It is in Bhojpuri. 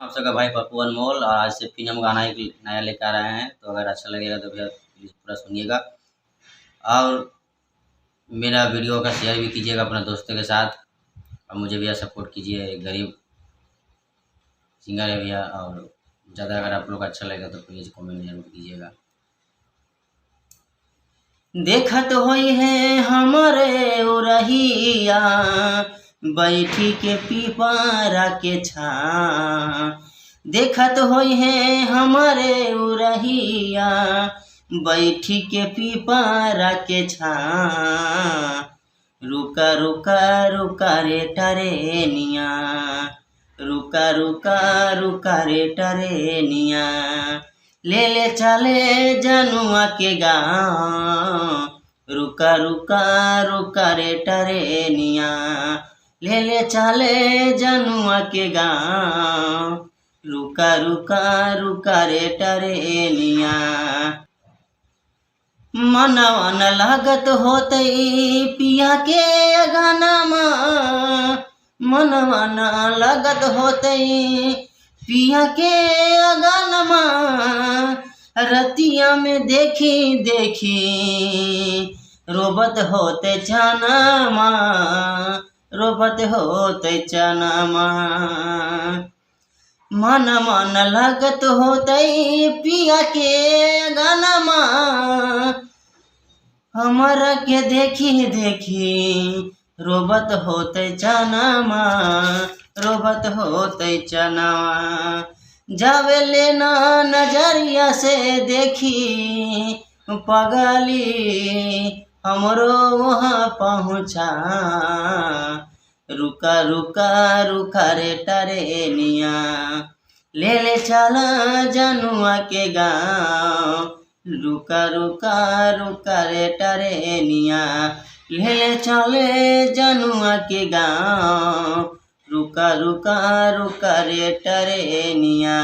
आप सबका भाई पप्पू अनमोल और आज से फिल्म गाना एक नया लेकर आ रहे हैं। तो अगर अच्छा लगेगा तो भैया प्लीज़ पूरा सुनिएगा और मेरा वीडियो का शेयर भी कीजिएगा अपने दोस्तों के साथ और मुझे भैया सपोर्ट कीजिए। एक गरीब सिंगर है भैया और ज़्यादा अगर आप लोग अच्छा लगेगा तो प्लीज़ कमेंट जरूर कीजिएगा। देखत होई है हमारे उरहिया बैठी के पीपरा के छा, देखत होई है हमारे उरहिया बैठी के पीपरा के छा। रुका रुका रुका रे टरेनिया, रुका रुका रुका रे टरेनिया, ले ले चले जनुआ के गाँव। रुका रुका रुका रे टरेनिया, ले ले चले जनुआ के गाँव। रुका रुका रुका रे टरेनिया, मनवा न लागत होतई पिया के गानामा, मनवा न लागत होतई पिया के गानामा। रतिया में देखी देखी रोबत होते चनामा, रोबत होते चनामा। मन मन लागत होतई पिया के गानामा, हमारा के देखी देखी रोबत होते चनामा, रोबत होते चनामा। जावे लेना नजरिया से देखी पगली हमरो वहाँ पहुँचा। रुका रुका रुका रे टरेनिया, ले ले चला जनुआ के गाँव। रुका रुका रुका रे टरेनिया, ले ले चले जनुआ के गाँव। रुका रुका रुका रे टरेनिया।